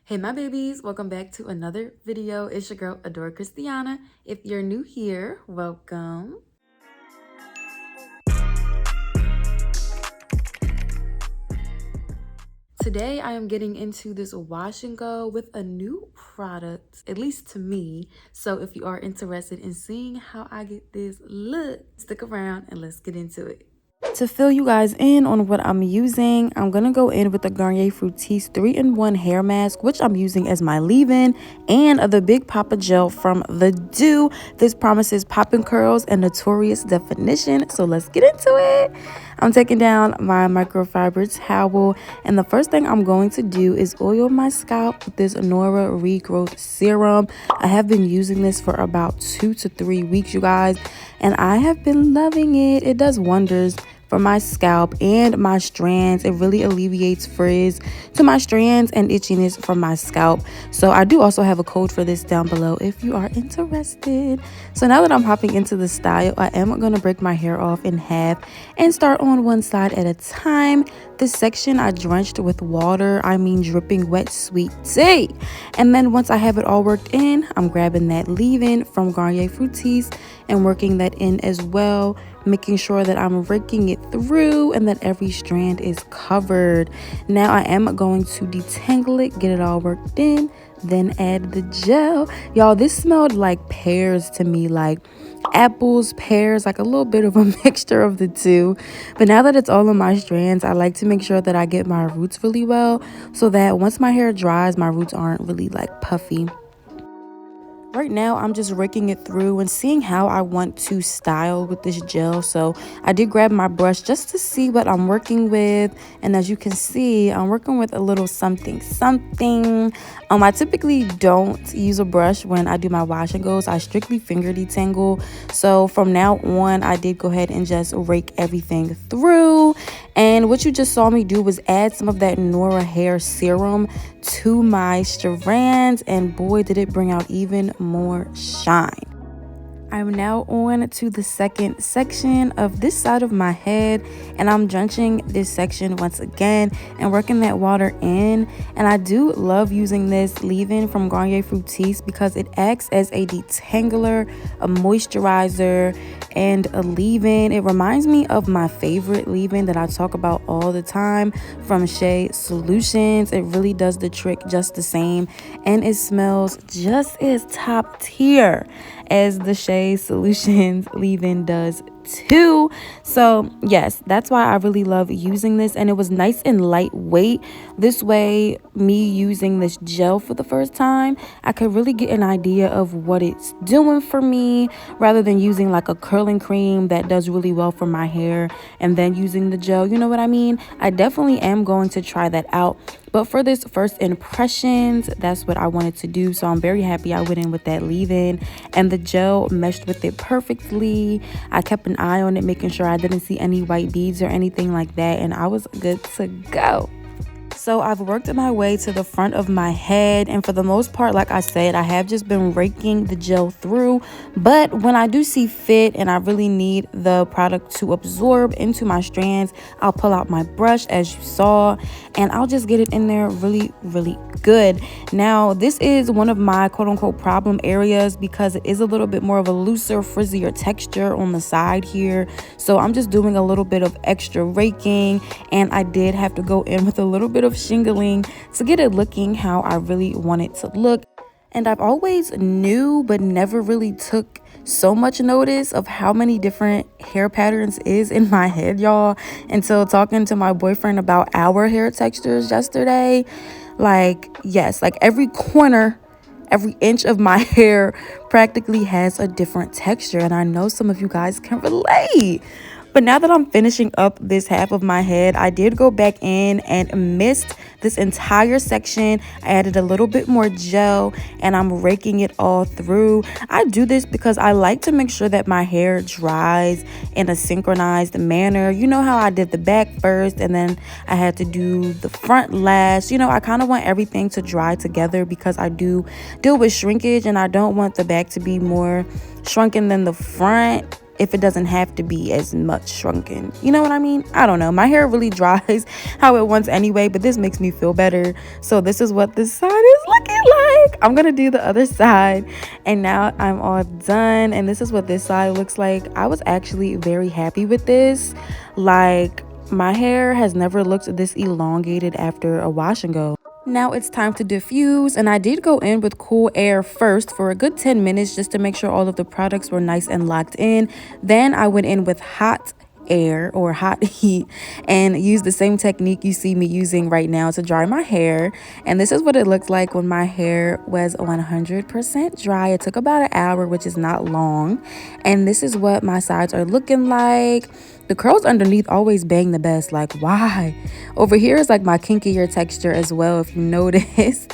Hey my babies, welcome back to another video. It's your girl adorekristiana. If you're new here, welcome. Today I am getting into this wash and go with a new product, at least to me. So if you are interested in seeing how I get this look, stick around and let's get into it. To fill you guys in on what I'm using, I'm going to go in with the Garnier Fructis 3-in-1 hair mask, which I'm using as my leave-in, and the big Poppa Gel from the Doux. This promises popping curls and notorious definition, so let's get into it. I'm taking down my microfiber towel, and the first thing I'm going to do is oil my scalp with this Nora Regrowth Serum. I have been using this for about 2 to 3 weeks, you guys, and I have been loving it. It does wonders for my scalp and my strands. It really alleviates frizz to my strands and itchiness from my scalp. So I do also have a code for this down below if you are interested. So now that I'm hopping into the style, I am going to break my hair off in half and start on one side at a time. This section I drenched with water, dripping wet sweet tea. And then once I have it all worked in, I'm grabbing that leave-in from Garnier Fructis and working that in as well, making sure that I'm raking it through and that every strand is covered. Now I am going to detangle it, get it all worked in, then add the gel. Y'all, this smelled like pears to me, like apples, pears, like a little bit of a mixture of the two. But now that it's all on my strands, I like to make sure that I get my roots really well so that once my hair dries, my roots aren't really like puffy. Right now, I'm just raking it through and seeing how I want to style with this gel. So I did grab my brush just to see what I'm working with. And as you can see, I'm working with a little something. I typically don't use a brush when I do my wash and goes. I strictly finger detangle. So from now on, I did go ahead and just rake everything through. And what you just saw me do was add some of that Nora hair serum to my strands, and boy did it bring out even more shine. I'm now on to the second section of this side of my head, and I'm drenching this section once again and working that water in. And I do love using this leave-in from Garnier Fructis because it acts as a detangler, a moisturizer, and a leave-in. It reminds me of my favorite leave-in that I talk about all the time from Shea Solutions. It really does the trick just the same, and it smells just as top tier as the Shea Solutions leave-in does too. So yes, that's why I really love using this, and it was nice and lightweight. This way, me using this gel for the first time, I could really get an idea of what it's doing for me rather than using like a curling cream that does really well for my hair and then using the gel. You know what I mean? I definitely am going to try that out. But for this first impressions, that's what I wanted to do. So I'm very happy I went in with that leave-in, and the gel meshed with it perfectly. I kept an eye on it, making sure I didn't see any white beads or anything like that, and I was good to go. So I've worked my way to the front of my head, and for the most part, like I said, I have just been raking the gel through. But when I do see fit and I really need the product to absorb into my strands, I'll pull out my brush as you saw, and I'll just get it in there really good. Now this is one of my quote-unquote problem areas because it is a little bit more of a looser, frizzier texture on the side here. So I'm just doing a little bit of extra raking, and I did have to go in with a little bit of shingling to get it looking how I really want it to look. And I've always knew but never really took so much notice of how many different hair patterns is in my head, y'all, until talking to my boyfriend about our hair textures yesterday. Like, yes, like every corner, every inch of my hair practically has a different texture, and I know some of you guys can relate. But now that I'm finishing up this half of my head, I did go back in and mist this entire section. I added a little bit more gel, and I'm raking it all through. I do this because I like to make sure that my hair dries in a synchronized manner. You know how I did the back first, and then I had to do the front last. You know, I kind of want everything to dry together because I do deal with shrinkage, and I don't want the back to be more shrunken than the front if it doesn't have to be as much shrunken. You know what I mean? I don't know. My hair really dries how it wants anyway, but this makes me feel better. So this is what this side is looking like. I'm gonna do the other side, and now I'm all done, and this is what this side looks like. I was actually very happy with this. Like, my hair has never looked this elongated after a wash and go. Now it's time to diffuse, and I did go in with cool air first for a good 10 minutes just to make sure all of the products were nice and locked in. Then I went in with hot air or hot heat and use the same technique you see me using right now to dry my hair. And this is what it looked like when my hair was 100% dry. It took about an hour, which is not long, and this is what my sides are looking like. The curls underneath always bang the best. Like, why? Over here is like my kinkier texture as well, if you notice.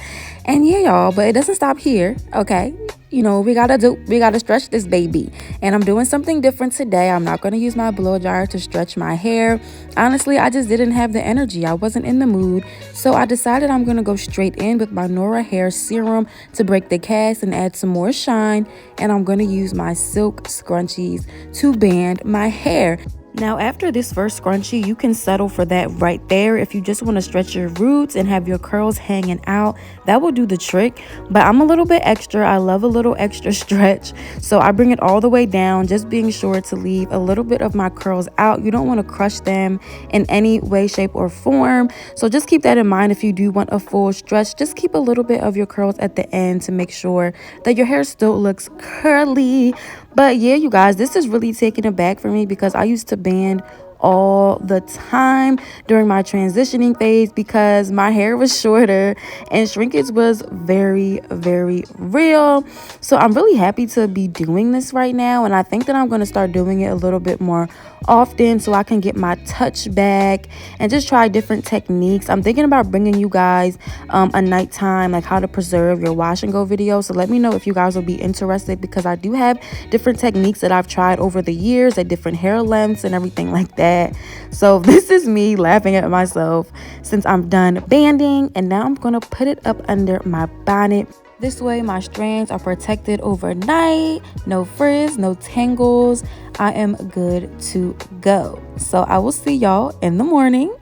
And yeah, y'all, but it doesn't stop here, okay? You know, we gotta stretch this baby. And I'm doing something different today. I'm not gonna use my blow dryer to stretch my hair. Honestly, I just didn't have the energy. I wasn't in the mood. So I decided I'm gonna go straight in with my Nora hair serum to break the cast and add some more shine. And I'm gonna use my silk scrunchies to band my hair. Now, after this first scrunchie, you can settle for that right there. If you just want to stretch your roots and have your curls hanging out, that will do the trick. But I'm a little bit extra. I love a little extra stretch. So I bring it all the way down, just being sure to leave a little bit of my curls out. You don't want to crush them in any way, shape, or form. So just keep that in mind. If you do want a full stretch, just keep a little bit of your curls at the end to make sure that your hair still looks curly. But yeah, you guys, this is really taking it back for me because I used to band all the time during my transitioning phase because my hair was shorter and shrinkage was very, very real. So I'm really happy to be doing this right now, and I think that I'm going to start doing it a little bit more often so I can get my touch back and just try different techniques. I'm thinking about bringing you guys a nighttime, like how to preserve your wash and go video. So let me know if you guys will be interested because I do have different techniques that I've tried over the years at different hair lengths and everything like that. So this is me laughing at myself since I'm done banding, and now I'm gonna put it up under my bonnet. This way my strands are protected overnight, no frizz, no tangles. I am good to go. So I will see y'all in the morning.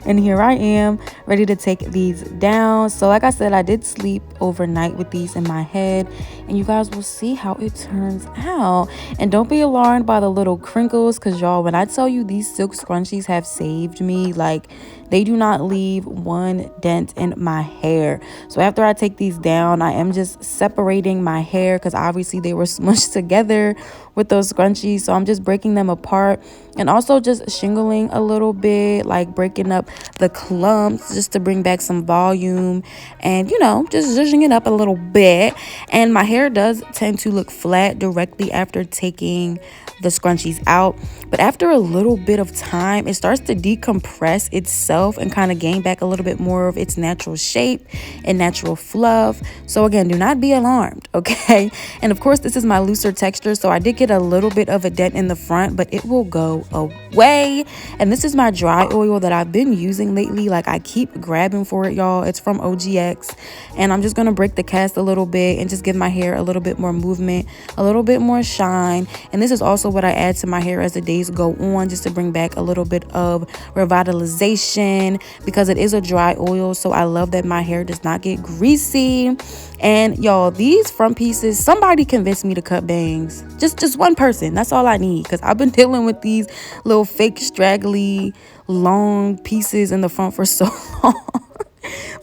And here I am ready to take these down. So like I said, I did sleep overnight with these in my head, and you guys will see how it turns out. And don't be alarmed by the little crinkles, because y'all, when I tell you these silk scrunchies have saved me, like, they do not leave one dent in my hair. So after I take these down, I am just separating my hair because obviously they were smushed together with those scrunchies. So I'm just breaking them apart and also just shingling a little bit, like breaking up the clumps just to bring back some volume and, you know, just zhuzhing it up a little bit. And my hair does tend to look flat directly after taking the scrunchies out, but after a little bit of time it starts to decompress itself and kind of gain back a little bit more of its natural shape and natural fluff. So again, do not be alarmed, okay? And of course, this is my looser texture, so I did get a little bit of a dent in the front, but it will go away. And this is my dry oil that I've been using lately. Like, I keep grabbing for it, y'all. It's from OGX, and I'm just gonna break the cast a little bit and just give my hair a little bit more movement, a little bit more shine. And this is also what I add to my hair as the days go on, just to bring back a little bit of revitalization, because it is a dry oil. So I love that my hair does not get greasy. And y'all, these front pieces, somebody convinced me to cut bangs. Just one person. That's all I need, because I've been dealing with these little fake straggly long pieces in the front for so long.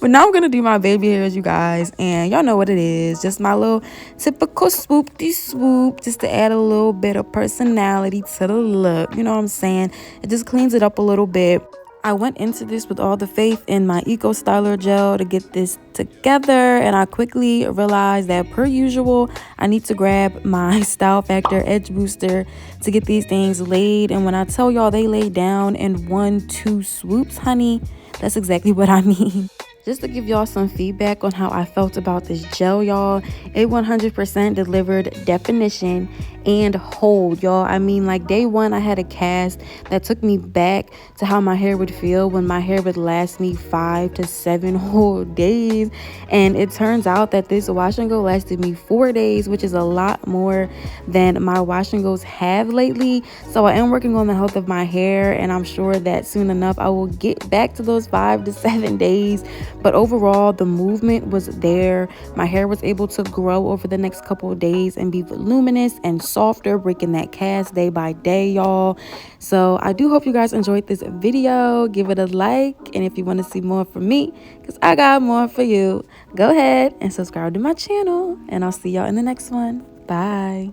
But now I'm gonna do my baby hairs, you guys, and y'all know what it is. Just my little typical swoop-de-swoop, just to add a little bit of personality to the look. You know what I'm saying? It just cleans it up a little bit. I went into this with all the faith in my Eco Styler gel to get this together, and I quickly realized that, per usual, I need to grab my Style Factor Edge Booster to get these things laid. And when I tell y'all they lay down in 1-2 swoops, honey, that's exactly what I mean. Just to give y'all some feedback on how I felt about this gel, y'all, it 100% delivered definition and hold, y'all. I mean, like, day one, I had a cast that took me back to how my hair would feel when my hair would last me 5 to 7 whole days. And it turns out that this wash and go lasted me 4 days, which is a lot more than my wash and goes have lately. So I am working on the health of my hair, and I'm sure that soon enough I will get back to those 5 to 7 days. But overall, the movement was there. My hair was able to grow over the next couple of days and be voluminous and softer, breaking that cast day by day, y'all. So I do hope you guys enjoyed this video. Give it a like, and if you want to see more from me, because I got more for you, go ahead and subscribe to my channel, and I'll see y'all in the next one. Bye.